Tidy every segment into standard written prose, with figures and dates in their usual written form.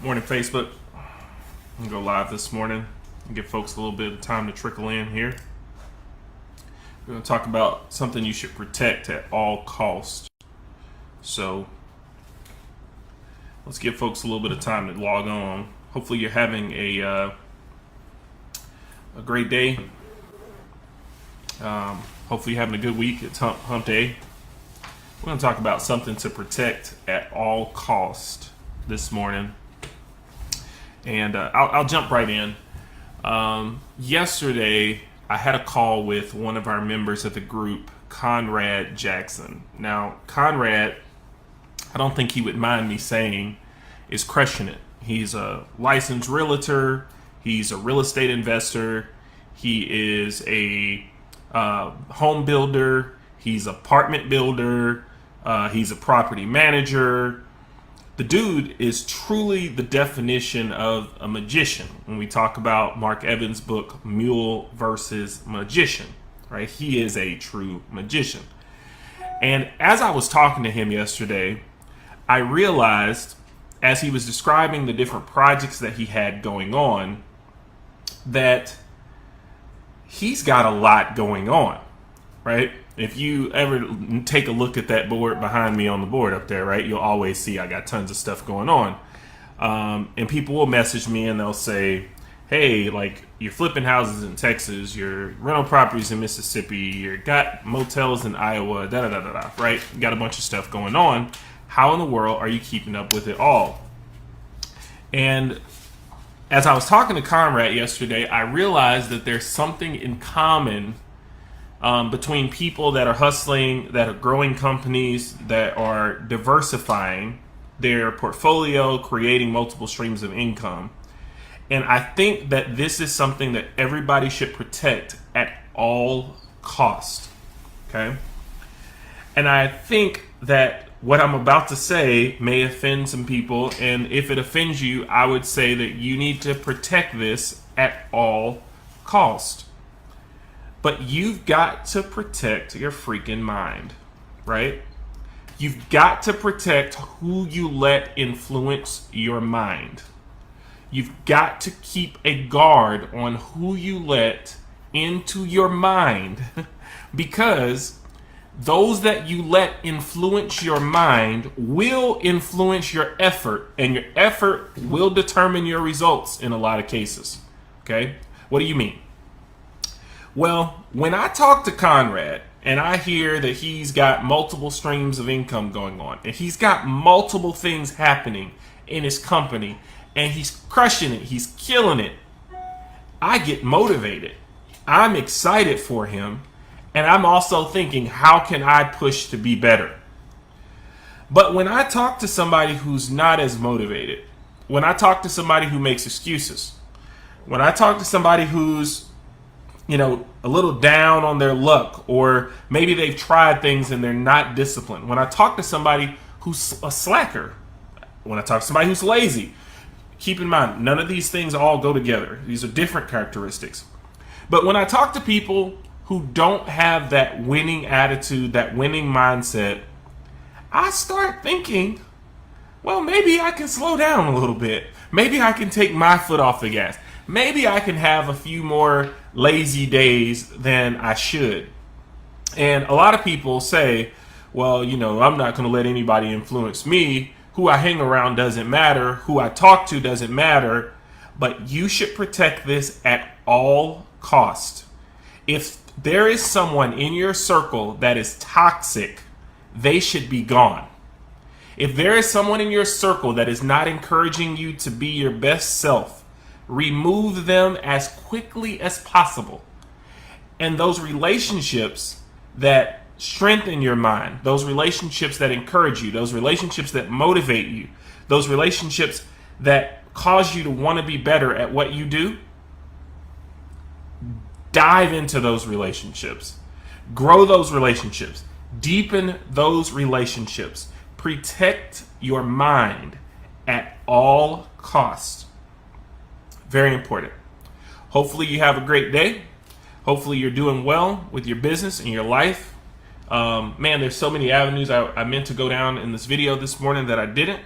Morning, Facebook. I'm gonna go live this morning and give folks a little bit of time to trickle in here. We're gonna talk about something you should protect at all costs. So let's give folks a little bit of time to log on. Hopefully, you're having a great day. Hopefully, you're having a good week. It's hump day. We're gonna talk about something to protect at all costs this morning. And I'll jump right in. Yesterday, I had a call with one of our members of the group, Conrad Jackson. Now, Conrad, I don't think he would mind me saying, is crushing it. He's a licensed realtor. He's a real estate investor. He is a home builder. He's an apartment builder. He's a property manager. The dude is truly the definition of a magician. When we talk about Mark Evans' book, Mule versus Magician, right? He is a true magician. And as I was talking to him yesterday, I realized, as he was describing the different projects that he had going on, that he's got a lot going on, right? If you ever take a look at that board behind me on the board up there, right, you'll always see I got tons of stuff going on. And people will message me and they'll say, hey, like, you're flipping houses in Texas, you're rental properties in Mississippi, you got motels in Iowa, da-da-da-da-da, right? You got a bunch of stuff going on. How in the world are you keeping up with it all? And as I was talking to Conrad yesterday, I realized that there's something in common between people that are hustling, that are growing companies, that are diversifying their portfolio, creating multiple streams of income. And I think that this is something that everybody should protect at all costs. Okay? And I think that what I'm about to say may offend some people. And if it offends you, I would say that you need to protect this at all costs. But you've got to protect your freaking mind, right? You've got to protect who you let influence your mind. You've got to keep a guard on who you let into your mind because those that you let influence your mind will influence your effort, and your effort will determine your results in a lot of cases, okay? What do you mean? Well, when I talk to Conrad and I hear that he's got multiple streams of income going on and he's got multiple things happening in his company and he's crushing it, he's killing it, I get motivated. I'm excited for him, and I'm also thinking, how can I push to be better? But when I talk to somebody who's not as motivated, when I talk to somebody who makes excuses, when I talk to somebody who's a little down on their luck, or maybe they've tried things and they're not disciplined. When I talk to somebody who's a slacker, when I talk to somebody who's lazy, keep in mind, none of these things all go together. These are different characteristics. But when I talk to people who don't have that winning attitude, that winning mindset, I start thinking, well, maybe I can slow down a little bit. Maybe I can take my foot off the gas. Maybe I can have a few more lazy days than I should. And a lot of people say, well, I'm not going to let anybody influence me. Who I hang around doesn't matter. Who I talk to doesn't matter. But you should protect this at all costs. If there is someone in your circle that is toxic, they should be gone. If there is someone in your circle that is not encouraging you to be your best self, remove them as quickly as possible. And those relationships that strengthen your mind, those relationships that encourage you, those relationships that motivate you, those relationships that cause you to want to be better at what you do, dive into those relationships. Grow those relationships. Deepen those relationships. Protect your mind at all costs. Very important. Hopefully you have a great day. Hopefully you're doing well with your business and your life. Man, there's so many avenues I meant to go down in this video this morning that I didn't.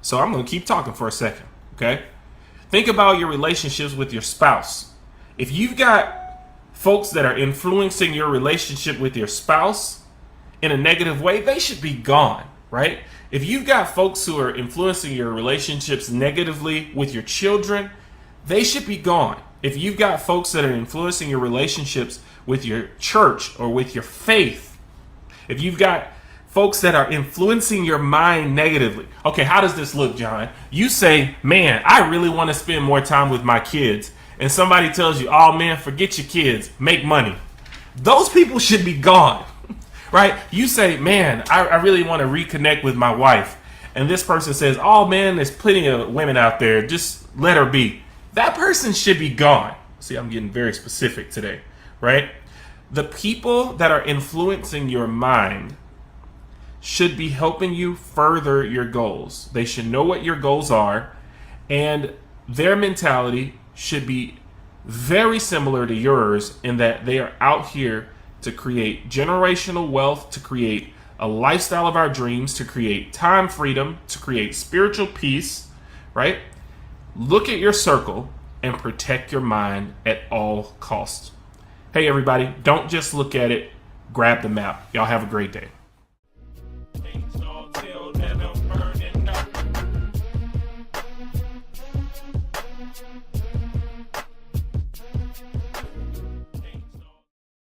So I'm going to keep talking for a second. Okay? Think about your relationships with your spouse. If you've got folks that are influencing your relationship with your spouse in a negative way, they should be gone, right? If you've got folks who are influencing your relationships negatively with your children, they should be gone. If you've got folks that are influencing your relationships with your church or with your faith, if you've got folks that are influencing your mind negatively. Okay, how does this look, John? You say, man, I really want to spend more time with my kids. And somebody tells you, oh man, forget your kids, make money. Those people should be gone, right? You say, man, I really want to reconnect with my wife. And this person says, oh man, there's plenty of women out there, just let her be. That person should be gone. See, I'm getting very specific today, right? The people that are influencing your mind should be helping you further your goals. They should know what your goals are, and their mentality should be very similar to yours in that they are out here to create generational wealth, to create a lifestyle of our dreams, to create time freedom, to create spiritual peace, right? Look at your circle and protect your mind at all costs. Hey everybody, don't just look at it, grab the map. Y'all have a great day.